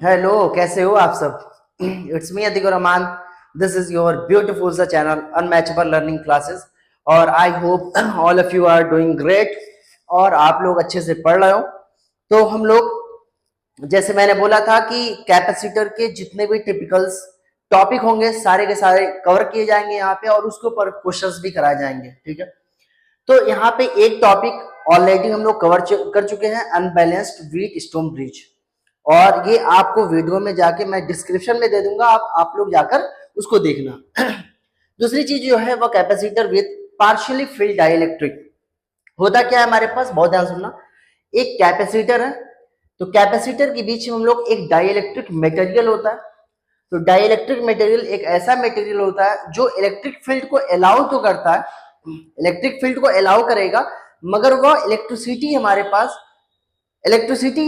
Hello, कैसे हो आप सब। It's me Atiq Rahman. This is your beautiful सा चैनल अनमैचेबल लर्निंग क्लासेस। और I hope all of you are doing great और आप लोग अच्छे से पढ़ रहे हो। तो हम लोग, जैसे मैंने बोला था कि कैपेसिटर के जितने भी टिपिकल्स टॉपिक होंगे सारे के सारे कवर किए जाएंगे यहाँ पे, और उसके ऊपर क्वेश्चंस भी कराए जाएंगे। ठीक है, तो यहाँ पे एक टॉपिक ऑलरेडी हम लोग कवर कर चुके हैं, अनबैलेंस्ड व्हीट स्टोन ब्रिज। और ये आपको वीडियो में जाके मैं डिस्क्रिप्शन में दे दूंगा, आप लोग जाकर उसको देखना। दूसरी चीज जो है वो capacitor with partially field dielectric. होता क्या है हमारे पास, बहुत ध्यान सुनना। एक कैपेसिटर है, तो कैपेसिटर के बीच में हम लोग एक डाइलेक्ट्रिक मटेरियल होता है। तो डाइलेक्ट्रिक मटेरियल एक ऐसा मटेरियल होता है जो इलेक्ट्रिक फील्ड को अलाउ तो करता है, इलेक्ट्रिक फील्ड को अलाउ करेगा, मगर वह इलेक्ट्रिसिटी हमारे पास इलेक्ट्रिसिटी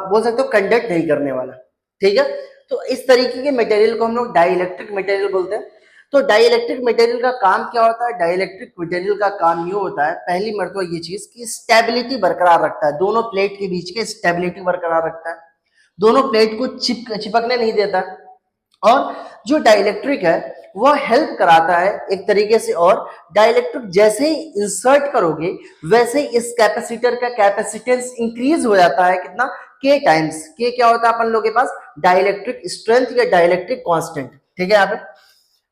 बोल सकते हो कंडक्ट नहीं करने वाला। ठीक है, तो इस तरीके के मटेरियल को हम लोग डाइलेक्ट्रिक मटेरियल बोलते हैं। तो डाइलेक्ट्रिक मटेरियल का काम क्या होता है? डाइलेक्ट्रिक मटेरियल का काम ये होता है, पहली मर्तबा ये चीज कि स्टेबिलिटी बरकरार रखता है, दोनों प्लेट के बीच के स्टेबिलिटी बरकरार रखता है, दोनों प्लेट को चिपकने नहीं देता। और जो डाइलेक्ट्रिक है वह हेल्प कराता है एक तरीके से, और डाइलेक्ट्रिक जैसे ही इंसर्ट करोगे वैसे ही इस कैपेसिटर का कैपेसिटेंस इंक्रीज हो जाता है। कितना? के टाइम्स। के क्या होता है अपन लोग के पास? डाइलेक्ट्रिक स्ट्रेंथ या डाइलेक्ट्रिक कांस्टेंट। ठीक है, यहाँ पे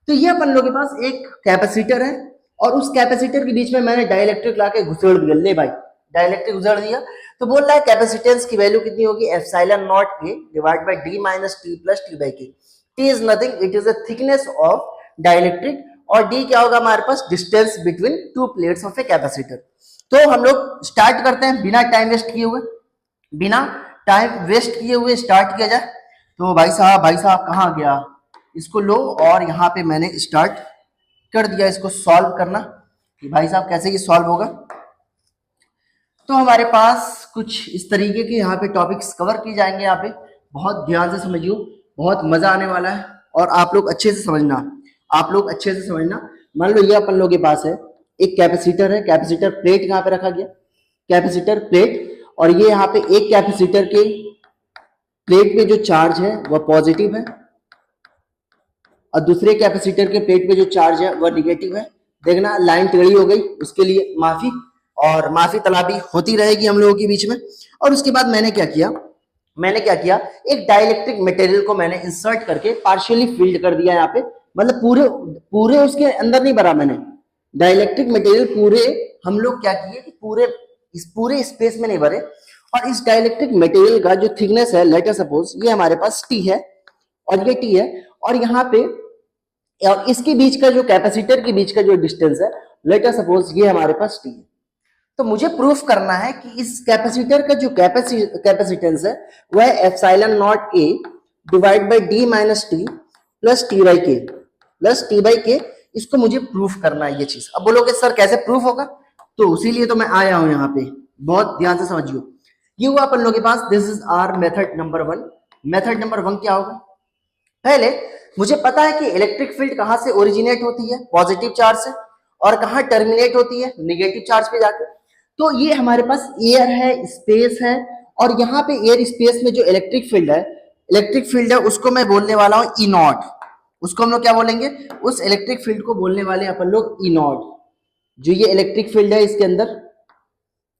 तो ये अपन लोग के पास एक कैपेसिटर है, और उस कैपेसिटर के बीच में मैंने डाइलेक्ट्रिक लाके घुसेड़ दिया। ले भाई, डाइलेक्ट्रिक घुसेड़ दिया, तो बोल रहा है कैपेसिटेंस की वैल्यू कितनी होगी? एप्सिलॉन नॉट के divide by D minus T plus T by के। T is nothing, it is the thickness of dielectric, और D क्या होगा हमारे पास? Distance between two plates of a capacitor. तो हम लोग स्टार्ट करते हैं बिना टाइम वेस्ट किए हुए, बिना टाइम वेस्ट किए हुए स्टार्ट किया जाए। तो भाई साहब कहाँ गया? इसको लो, और यहाँ पे मैंने स्टार्ट कर दिया इसको सॉल्व करना, कि भाई साहब कैसे ये सॉल्व होगा। तो हमारे पास कुछ इस तरीके के यहाँ पे टॉपिक्स कवर किए जाएंगे। यहाँ पे बहुत ध्यान से समझियो, बहुत मजा आने वाला है, और आप लोग अच्छे से समझना, आप लोग अच्छे से समझना। मान लो ये अपन लोग के पास है एक कैपेसिटर है, कैपेसिटर प्लेट यहाँ पे रखा गया, कैपेसिटर प्लेट, और ये यहाँ पे एक कैपेसिटर के प्लेट पे जो चार्ज है वह पॉजिटिव है, और दूसरे कैपेसिटर के प्लेट पे जो चार्ज है वह निगेटिव है। देखना लाइन टेढ़ी हो गई, उसके लिए माफी, और माफी तलाबी होती रहेगी हम लोगों के बीच में। और उसके बाद मैंने क्या किया, एक डाइलेक्ट्रिक मटेरियल को मैंने इंसर्ट करके पार्शियली फील्ड कर दिया यहाँ पे, मतलब पूरे पूरे उसके अंदर नहीं भरा मैंने डाइलेक्ट्रिक मटेरियल पूरे। हम लोग क्या किए कि पूरे स्पेस में नहीं भरे, और इस डाइलेक्ट्रिक मटेरियल का जो थिकनेस है, लेट अस सपोज ये हमारे पास टी है, और ये टी है, और यहाँ पे और इसके बीच का जो कैपेसिटर के बीच का जो डिस्टेंस है, लेट अस सपोज ये हमारे पास टी है। तो मुझे प्रूफ करना है कि इस कैपेसिटर का जो कैपेसिटेंस है वह epsilon naught A divide by D minus T plus T by के, इसको मुझे प्रूफ करना है ये चीज। अब बोलोगे सर कैसे प्रूफ होगा? तो इसीलिए तो मैं आया हूं यहाँ पे, बहुत ध्यान से समझियो। ये हुआ अपन लोगों के पास, this is our method number 1। Method number 1 क्या होगा? पहले मुझे पता है कि इलेक्ट्रिक फील्ड कहां से ओरिजिनेट होती है? पॉजिटिव चार्ज से, और कहां टर्मिनेट होती है? नेगेटिव चार्ज पे जाकर। तो ये हमारे पास एयर है, स्पेस है, और यहाँ पे एयर स्पेस में जो इलेक्ट्रिक फील्ड है उसको मैं बोलने वाला हूँ ई नॉट। उसको हम लोग क्या बोलेंगे? उस इलेक्ट्रिक फील्ड को बोलने वाले अपन लोग ई नॉट। जो ये इलेक्ट्रिक फील्ड है इसके अंदर,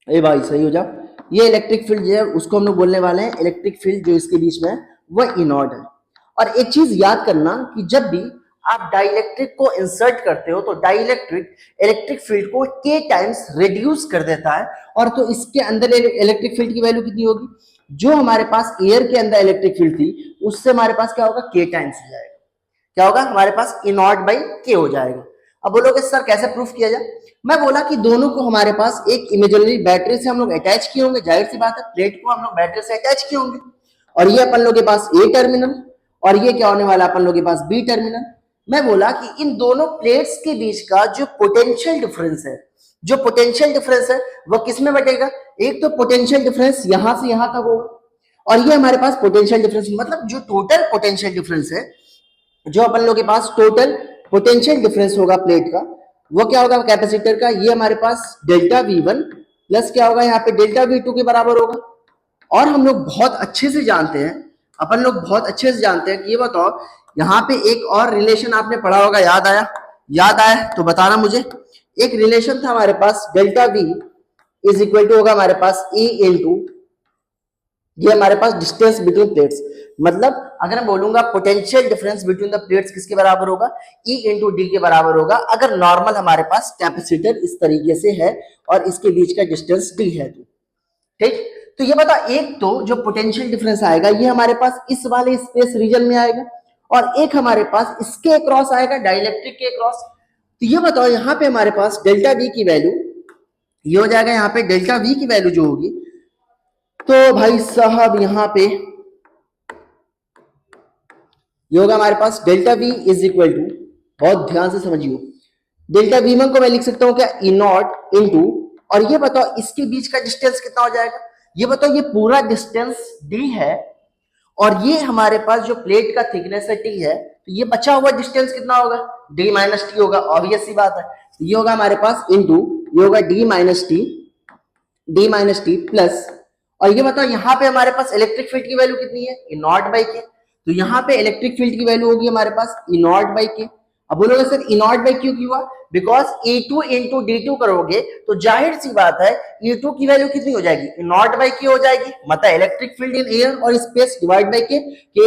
ए भाई सही हो जाओ, ये इलेक्ट्रिक फील्ड जो है उसको हम लोग बोलने वाले हैं इलेक्ट्रिक फील्ड, जो इसके बीच में है वह ई नॉट है। और एक चीज याद करना कि जब भी आप डाइलेक्ट्रिक को इंसर्ट करते हो तो डाइलेक्ट्रिक इलेक्ट्रिक फील्ड को के टाइम्स रिड्यूस कर देता है, और तो इसके अंदर इलेक्ट्रिक फील्ड की वैल्यू कितनी होगी? जो हमारे पास एयर के अंदर इलेक्ट्रिक फील्ड थी उससे हमारे पास क्या होगा? के टाइम्स हो जाएगा। क्या होगा? हमारे पास ई नॉट बाई के हो जाएगा। अब बोलोगे सर कैसे प्रूफ किया जाए? मैं बोला कि दोनों को हमारे पास एक इमेजिनरी बैटरी से हम लोग अटैच किए होंगे, जाहिर सी बात है प्लेट को हम लोग बैटरी से अटैच किए होंगे, और ये अपन लोग के पास ए टर्मिनल, और ये क्या होने वाला अपन लोग के पास बी टर्मिनल। मैं बोला कि इन दोनों प्लेट्स के बीच का जो पोटेंशियल डिफरेंस है वो किस में बटेगा? एक तो पोटेंशियल डिफरेंस यहां से यहां तक होगा, और ये हमारे पास पोटेंशियल डिफरेंस, मतलब जो टोटल पोटेंशियल डिफरेंस है, जो अपन लोग के पास टोटल पोटेंशियल डिफरेंस होगा प्लेट का, वो क्या होगा कैपेसिटर का? ये हमारे पास डेल्टा V1 प्लस क्या होगा यहाँ पे डेल्टा V2 के बराबर होगा। और हम लोग बहुत अच्छे से जानते हैं अपन लोग बहुत अच्छे से जानते हैं कि ये बताओ, यहाँ पे एक और रिलेशन आपने पढ़ा होगा, याद आया? याद आया तो बताना मुझे। एक रिलेशन था हमारे पास, delta V is equal to होगा हमारे पास ई इंटू, ये हमारे पास डिस्टेंस बिटवीन प्लेट्स, मतलब अगर मैं बोलूंगा potential difference between the plates किसके बराबर होगा, ई इंटू डी के बराबर होगा, अगर नॉर्मल हमारे पास कैपेसिटर इस तरीके से है और इसके बीच का डिस्टेंस डी है तो। ठीक, तो ये बता, एक तो जो पोटेंशियल डिफरेंस आएगा ये हमारे पास इस वाले स्पेस रीजन में आएगा, और एक हमारे पास इसके क्रॉस आएगा, डाइलेक्ट्रिक के क्रॉस। तो ये बताओ, यहाँ पे हमारे पास डेल्टा वी की वैल्यू ये हो जाएगा, यहाँ पे डेल्टा वी की वैल्यू जो होगी, तो भाई साहब यहाँ पे ये होगा हमारे पास delta V is equal to, बहुत ध्यान से समझियो, डेल्टा वी वन को मैं लिख सकता हूँ क्या, ई नॉट इंटू, और ये बताओ इसके बीच का डिस्टेंस कितना हो जाएगा, ये बताओ ये पूरा डिस्टेंस डी है, और ये हमारे पास जो प्लेट का थिकनेस है टी है, तो ये बचा हुआ डिस्टेंस कितना होगा, डी माइनस टी होगा, ऑब्वियस सी बात है। तो ये होगा हमारे पास इंटू, ये होगा डी माइनस टी प्लस, और ये बताओ यहाँ पे हमारे पास इलेक्ट्रिक फील्ड की वैल्यू कितनी है, ई नॉट बाई के, तो यहाँ पे इलेक्ट्रिक फील्ड की वैल्यू होगी हमारे पास ई नॉट बाई के। अब बोलोगे sir E not by Q क्यों हुआ, बिकॉज E2 इंटू डी2 करोगे तो जाहिर सी बात है E2 की वैल्यू कितनी हो जाएगी, ई नॉट बाई के हो जाएगी, मतलब इलेक्ट्रिक फील्ड इन एयर और स्पेस डिवाइड बाई के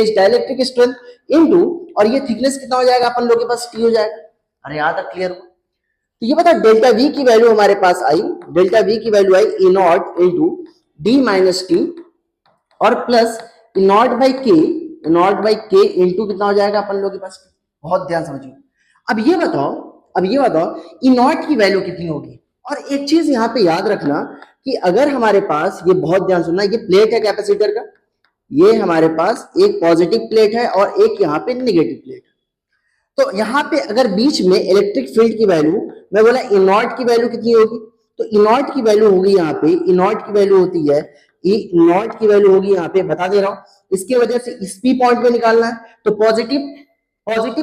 इज डाइलेक्ट्रिक स्ट्रेंथ इंटू, और ये थिकनेस कितना हो जाएगा अपन लोग के पास, टी हो जाएगा। अरे यहाँ तक क्लियर हुआ? तो ये बता, डेल्टा वी की वैल्यू हमारे पास आई, डेल्टा वी की value I E not into D minus T और प्लस ई नॉट बाई के इंटू कितना हो जाएगा अपन लोग के पास, बहुत ध्यान समझिए। अब ये बताओ ई नॉट की वैल्यू कितनी होगी, और एक चीज यहाँ पे याद रखना कि अगर हमारे पास, ये बहुत ध्यान सुनना, ये प्लेट है कैपेसिटर का, ये हमारे पास एक पॉजिटिव प्लेट है और एक यहाँ पे नेगेटिव प्लेट है, तो यहाँ पे अगर बीच में इलेक्ट्रिक फील्ड की वैल्यू, मैं बोला ई नॉट की वैल्यू कितनी होगी, तो ई नॉट की वैल्यू होगी यहाँ पे, ई नॉट की वैल्यू होती है, ई नॉट की वैल्यू होगी यहाँ पे, बता दे रहा हूँ, इसके वजह से इस पी पॉइंट पे निकालना है, तो पॉजिटिव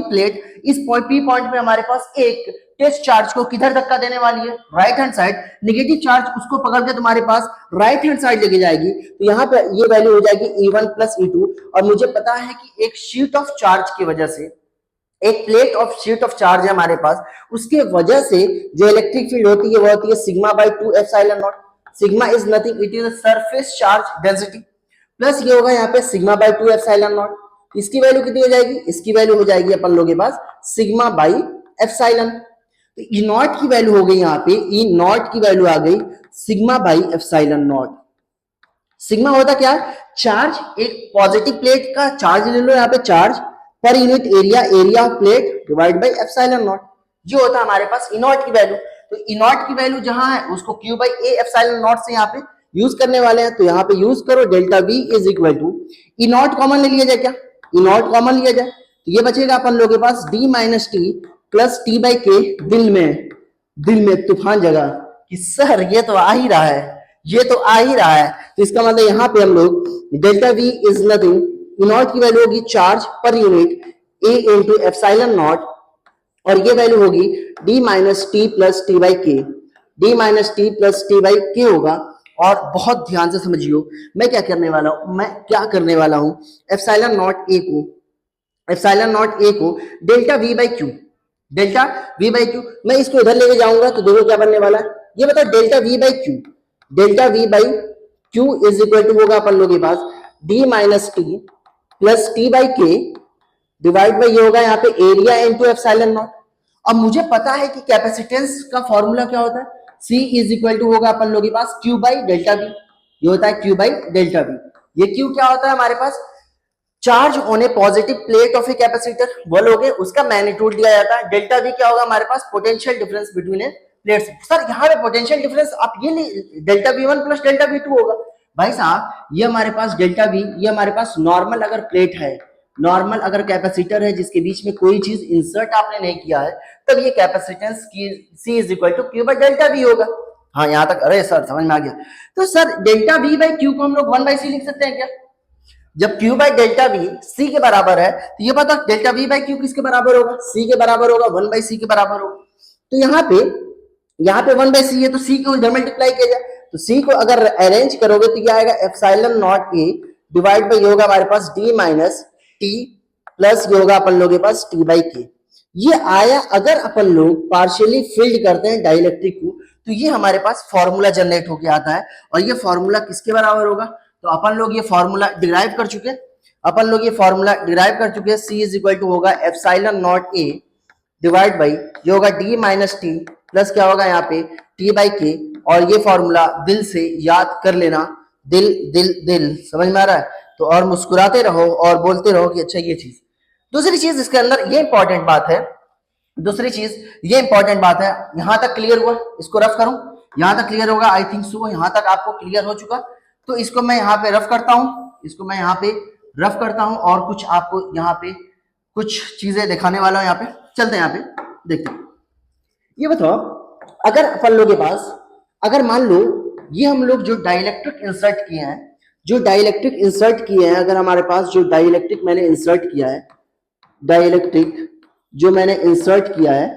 प्लेट इस पी पॉइंट पे हमारे पास एक टेस्ट चार्ज को किधर धक्का देने वाली है, right hand side, negative charge उसको पकड़ के तुम्हारे पास राइट हैंड साइड लेके जाएगी, तो यहाँ पे ये वैल्यू हो जाएगी E1 प्लस E2, और मुझे पता है कि एक शीट ऑफ चार्ज की वजह से, एक plate of sheet of charge है हमारे पास, उसके वजह से जो इलेक्ट्रिक फील्ड होती है वो होती है sigma by 2 epsilon not, sigma is nothing, it is a surface charge density, plus ये होगा यहाँ पे सिग्मा बाई 2 एप्सिलॉन नॉट, इसकी वैल्यू कितनी हो जाएगी, इसकी वैल्यू हो जाएगी अपन लोगों के पास सिग्मा बाई एप्सिलॉन, तो ई नॉट की वैल्यू हो गई यहाँ पे, ई नॉट की वैल्यू आ गई sigma by epsilon not. Sigma होता क्या है, चार्ज, एक पॉजिटिव प्लेट का चार्ज ले लो यहाँ पे, charge per unit area of plate divide by epsilon not, जो होता है हमारे पास ई नॉट की वैल्यू। तो ई नॉट की वैल्यू जहां है उसको Q by A epsilon not से यहाँ पे यूज करने वाले हैं, तो यहाँ पे यूज करो delta V is equal to, E naught common ले लिया जाए, क्या ई नॉट कॉमन लिया जाए, तो ये बचेगा अपन लोगों के पास D minus T plus T by K, दिल में तूफान जगह कि सर ये तो आ ही रहा है, ये तो आ ही रहा है, तो इसका मतलब यहाँ पे हम लोग delta V is nothing, E not की वैल्यू होगी charge per unit A into epsilon not, और ये वैल्यू होगी D minus T plus T by K, D minus T plus T by K होगा। और बहुत ध्यान से समझियो मैं क्या करने वाला हूं, एप्सिलॉन नॉट ए को डेल्टा वी बाई क्यू, मैं इसको इधर लेके जाऊंगा तो देखो क्या बनने वाला है, ये बताओ delta V by Q is equal to होगा अपन लोग के पास D minus T plus T by K divide by ये होगा यहाँ पे एरिया इंटू एप्सिलॉन नॉट। अब मुझे पता है कि कैपेसिटेंस का फॉर्मूला क्या होता है, C इज इक्वल टू होगा अपन लोग के पास Q बाई डेल्टा वी, ये होता है Q बाई डेल्टा वी। ये Q क्या होता है हमारे पास, charge on a positive plate of a capacitor, बोलोगे उसका मैग्नीट्यूड दिया जाता है। डेल्टा वी क्या होगा हमारे पास, potential difference between a plates. Sir यहाँ पे पोटेंशियल डिफरेंस आप ये delta V one plus delta V two होगा, भाई साहब ये हमारे पास डेल्टा वी, ये हमारे पास नॉर्मल अगर प्लेट है, नॉर्मल अगर कैपेसिटर है जिसके बीच में कोई चीज इंसर्ट आपने नहीं किया है, तब ये कैपेसिटेंस की C is equal to Q by delta V होगा। हाँ यहाँ तक, अरे सर समझ में आ गया। तो sir delta V by Q को हम लोग 1 बाई सी लिख सकते हैं क्या, जब क्यू बाई डेल्टा वी सी के बराबर है तो ये पता डेल्टा वी बाई क्यू किसके बराबर होगा, सी के बराबर होगा, 1 बाई सी के बराबर होगा। तो यहाँ पे 1 बाई सी है तो सी को इधर मल्टीप्लाई किया जाए, तो सी को अगर अरेंज करोगे तो क्या आएगा, epsilon naught A divide by ये होगा हमारे पास d माइनस टी प्लस ये होगा अपन लोगों के पास t बाई के। ये आया अगर अपन लोग पार्शियली फिल्ड करते हैं डाइलेक्ट्रिक को तो ये हमारे पास फॉर्मूला जनरेट होके आता है और ये फॉर्मूला किसके बराबर होगा, तो अपन लोग ये फॉर्मूला डिराइव कर चुके हैं, अपन लोग ये फॉर्मूला डिराइव कर चुके हैं। C इज इक्वल टू होगा epsilon naught a divide by ये होगा d माइनस टी प्लस क्या होगा यहाँ पे t बाई के। और ये फॉर्मूला दिल से याद कर लेना, दिल दिल दिल, समझ में आ रहा है? तो और मुस्कुराते रहो और बोलते रहो कि अच्छा ये चीज। दूसरी चीज इसके अंदर ये इंपॉर्टेंट बात है, दूसरी चीज ये इंपॉर्टेंट बात है, यहां तक क्लियर हुआ? इसको रफ करूं, यहां तक क्लियर होगा? आई थिंक सो यहां तक आपको क्लियर हो चुका। तो इसको मैं यहाँ पे रफ करता हूं, इसको मैं यहाँ पे रफ करता हूं और कुछ आपको यहाँ पे कुछ चीजें दिखाने वाला हूं। यहाँ पे चलते हैं, यहाँ पे देखते हैं। ये बताओ, अगर अपन लोग के पास, अगर मान लो ये हम लोग जो डाइलेक्ट्रिक इंसर्ट किए हैं, जो डाइलेक्ट्रिक इंसर्ट किए हैं, अगर हमारे पास जो डाइलेक्ट्रिक मैंने इंसर्ट किया है, डाइलेक्ट्रिक जो मैंने इंसर्ट किया है,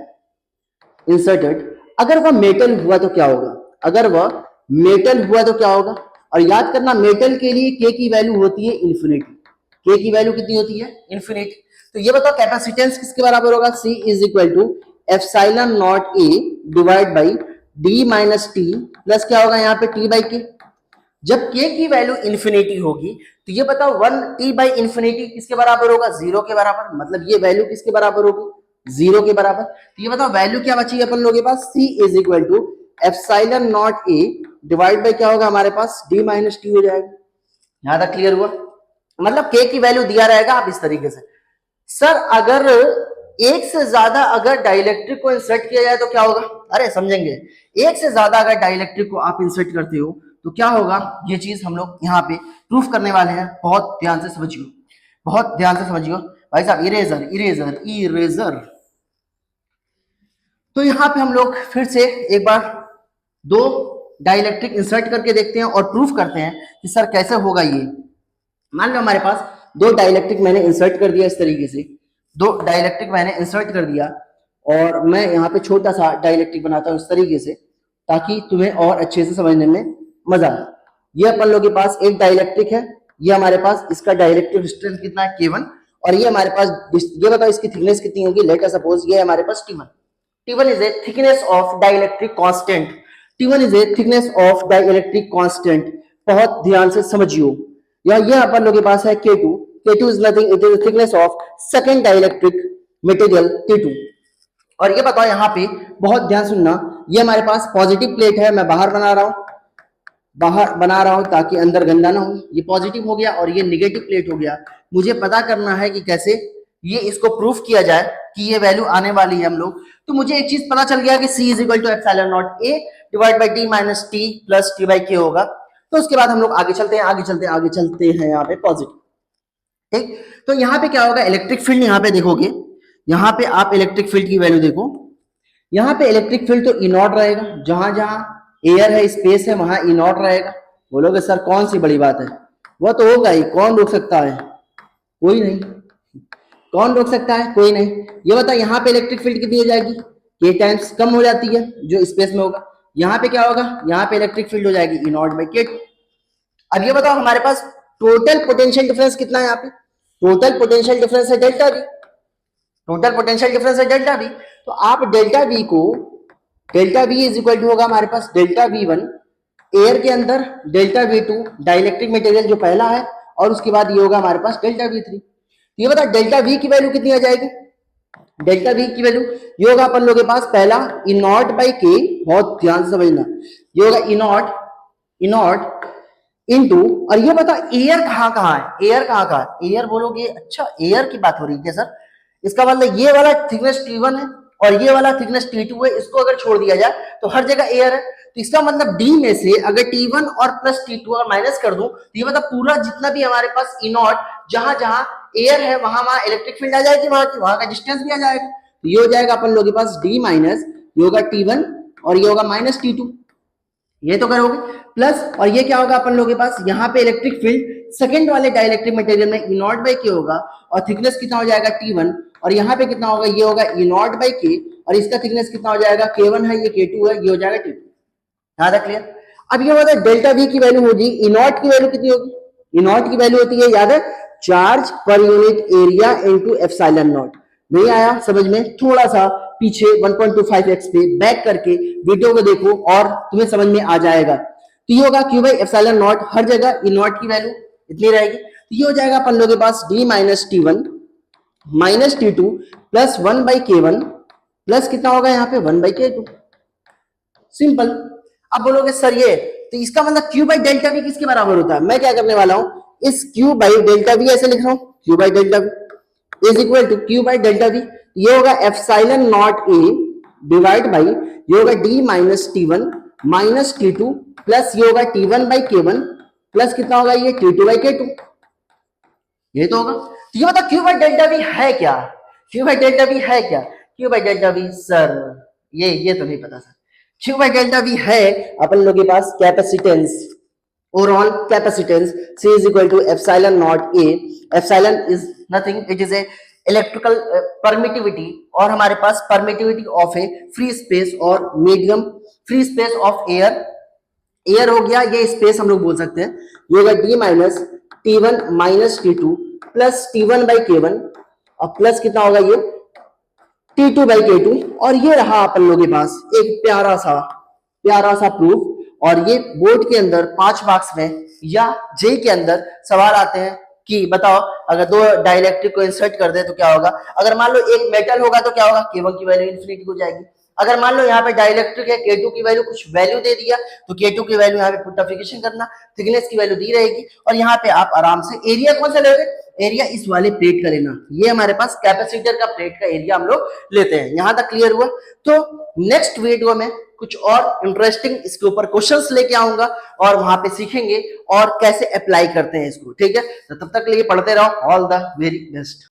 इंसर्टेड, अगर वह मेटल हुआ तो क्या होगा? अगर वह मेटल हुआ तो क्या होगा? और याद करना मेटल के लिए के की वैल्यू होती है इन्फिनिटी। के की वैल्यू कितनी होती है? इन्फिनिटी। तो ये बताओ कैपेसिटेंस किसके बराबर होगा? C is equal to epsilon naught a divide by d minus T plus क्या होगा यहाँ पे t बाई के। जब k की वैल्यू इन्फिनिटी होगी तो ये बताओ 1t बाई इन्फिनिटी किसके बराबर होगा? 0 के बराबर। मतलब ये वैल्यू किसके बराबर होगी? 0 के बराबर। तो ये बताओ वैल्यू क्या बची है अपन लोगों के पास? C is equal to epsilon naught a divide by क्या होगा हमारे पास? d माइनस टी हो जाएगा। यहां तक क्लियर हुआ? मतलब k की वैल्यू दिया रहेगा आप इस तरीके से। सर अगर एक से ज्यादा अगर डाइलेक्ट्रिक को इंसर्ट किया जाए तो क्या होगा? अरे समझेंगे, एक से ज्यादा अगर डाइलेक्ट्रिक को आप इंसर्ट करते हो तो क्या होगा, ये चीज हम लोग यहाँ पे प्रूफ करने वाले हैं। बहुत ध्यान से समझियो, बहुत ध्यान से समझियो भाई साहब। Eraser eraser eraser. तो यहाँ पे हम लोग फिर से एक बार दो डाइलेक्ट्रिक इंसर्ट करके देखते हैं और प्रूफ करते हैं कि सर कैसे होगा ये। मान लो हमारे पास दो डाइलेक्ट्रिक मैंने इंसर्ट कर दिया इस तरीके से, दो डाइलेक्ट्रिक मैंने इंसर्ट कर दिया और मैं यहाँ पे छोटा सा डाइलेक्ट्रिक बनाता हूँ इस तरीके से ताकि तुम्हें और अच्छे से समझने में मजा आए। ये अपन लोग के पास एक डाइलेक्ट्रिक है, ये हमारे पास इसका डाइलेक्ट्रिक डिस्टेंस कितना है? K1। और ये हमारे पास, ये बताओ इसकी थिकनेस कितनी होगी? लेट अस सपोज ये हमारे पास T1। T1 is a thickness of dielectric constant. T1 is a thickness of dielectric constant. बहुत ध्यान से समझियो। या ये अपन लोग के पास है K2। K2 is nothing, it is thickness of second dielectric material T2। और ये बताओ यहाँ पे बहुत ध्यान सुनना, ये हमारे पास पॉजिटिव प्लेट है, मैं बाहर बना रहा हूं, बाहर बना रहा हूं ताकि अंदर गंदा ना हो। ये पॉजिटिव हो गया और ये नेगेटिव प्लेट हो गया। मुझे पता करना है कि कैसे ये इसको प्रूफ किया जाए कि ये वैल्यू आने वाली है हम लोग। तो मुझे एक चीज पता चल गया कि C is equal to epsilon naught a divide by d minus T plus T by K होगा। तो उसके बाद हम लोग आगे चलते हैं, आगे चलते हैं, आगे चलते हैं यहाँ पे पॉजिटिव। ठीक, तो यहाँ पे क्या होगा? इलेक्ट्रिक फील्ड यहाँ पे देखोगे, यहाँ पे आप इलेक्ट्रिक फील्ड की वैल्यू देखो, यहाँ पे इलेक्ट्रिक फील्ड तो E नॉट रहेगा, जहां जहां एयर है, स्पेस है, वहां E नॉट रहेगा। बोलोगे सर कौन सी बड़ी बात है? वो तो होगा ही, कौन रोक सकता है? कोई नहीं। कौन रोक सकता है? कोई नहीं। ये बता यहाँ पे इलेक्ट्रिक फील्ड कितनी हो जाएगी? K टाइम्स कम हो जाती है जो स्पेस में होगा। यहाँ पे क्या होगा? यहाँ पे इलेक्ट्रिक फील्ड हो जाएगी E नॉट बाई K2। अब ये बताओ हमारे पास टोटल पोटेंशियल डिफरेंस कितना है? यहाँ पे टोटल पोटेंशियल डिफरेंस है delta V। Total potential difference है डेल्टा V। तो आप डेल्टा V को, delta V is equal to होगा हमारे पास डेल्टा V1 एयर के अंदर, डेल्टा V2 डाइलेक्ट्रिक मटेरियल जो पहला है, और उसके बाद ये होगा हमारे पास डेल्टा V3। तो ये बता डेल्टा V की वैल्यू कितनी आ जाएगी? डेल्टा V की वैल्यू ये होगा अपन लोग के पास पहला E नॉट बाई K, बहुत ध्यान से समझना, ये होगा E नॉट इनटू, और ये बता एयर कहाँ कहाँ है? एयर कहाँ कहाँ है? एयर बोलोगे, अच्छा एयर की बात हो रही है सर, इसका मतलब ये वाला थिकनेस T1 है और ये वाला थिकनेस T2 है, इसको अगर छोड़ दिया जाए तो हर जगह एयर है। तो इसका मतलब D में से अगर T1 और प्लस T2 अगर माइनस कर दूं तो ये मतलब पूरा जितना भी हमारे पास E नॉट, जहां जहां एयर है वहां वहां इलेक्ट्रिक फील्ड आ जाएगी, वहां का डिस्टेंस भी आ जाएगा। तो ये हो जाएगा अपन लोग के पास D माइनस, ये होगा T1 और ये होगा माइनस T2, ये तो करोगे प्लस, और ये क्या होगा अपन लोग के पास यहाँ पे इलेक्ट्रिक फील्ड सेकंड वाले डाइलेक्ट्रिक मटेरियल में E नॉट बाई के होगा और थिकनेस कितना हो जाएगा T1, और यहाँ पे कितना होगा? ये होगा E नॉट बाई के, और इसका थिकनेस कितना हो जाएगा? K1 है, ये K2 है, ये हो जाएगा T2। यहाँ तक क्लियर? अब ये होगा डेल्टा V की वैल्यू होगी, E नॉट की वैल्यू कितनी होगी? ई नॉट की वैल्यू होती है, याद है, charge per unit area into epsilon not. नहीं आया समझ में, थोड़ा सा पीछे 1.25x पे बैक करके वीडियो को देखो और तुम्हें समझ में आ जाएगा। तो ये होगा क्यू बाई एप्सिलॉन नॉट, हर जगह ई नॉट की वैल्यू इतनी रहेगी। तो ये हो जाएगा अपन लोगों के पास d minus T one minus T two plus 1/k1 plus कितना होगा यहाँ पे 1/k2। सिंपल। अब बोलोगे सर ये तो इसका मतलब क्यू बाई डेल्टा वी किसके बराबर होता है? मैं क्या करने वाला हूं, इस क्यू बाई डेल्टा वी ऐसे लिख रहा हूं, Q by delta V is equal to Q by delta V, ये होगा epsilon naught A divide by ये होगा D minus T one minus T two plus ये होगा T one by K one plus कितना होगा ये T two by K two. ये तो होगा। तो ये बता क्यू बाई डेल्टा वी है क्या? क्यू बाई डेल्टा वी है क्या? Q by delta V sir ये तो नहीं पता sir. Q by delta V है अपन लोग के पास capacitance, overall capacitance C is equal to epsilon naught A. Epsilon is nothing, it is a electrical permittivity और हमारे पास permittivity of a free space और medium free space of air, air हो गया, ये स्पेस हम लोग बोल सकते हैं। ये होगा D minus T one minus T two plus T one by K one और प्लस कितना होगा ये T two by K to. और ये रहा अपन लोगों के पास एक प्यारा सा प्रूफ। और ये बोर्ड के अंदर 5 मार्क्स में या जे के अंदर सवाल आते हैं कि बताओ अगर दो डाइलेक्ट्रिक को इंसर्ट कर दे तो क्या होगा। अगर मान लो एक मेटल होगा तो क्या होगा, K1 की वैल्यू इन्फिनिटी हो जाएगी। अगर मान लो यहाँ पे डाइलेक्ट्रिक है, K2 की वैल्यू कुछ वैल्यू दे दिया तो K2 की वैल्यू यहाँ पे पुटअप्लिकेशन करना, थिकनेस की वैल्यू दी रहेगी और यहाँ पे आप आराम से एरिया कौन सा लोगे, एरिया इस वाले प्लेट का लेना। ये हमारे पास कैपेसिटर का प्लेट का एरिया हम लोग लेते हैं। यहां तक क्लियर हुआ? तो नेक्स्ट वीडियो में कुछ और इंटरेस्टिंग इसके ऊपर क्वेश्चंस लेके आऊंगा और वहां पे सीखेंगे और कैसे अप्लाई करते हैं इसको। ठीक है, तो तब तक के लिए पढ़ते रहो। All the very best.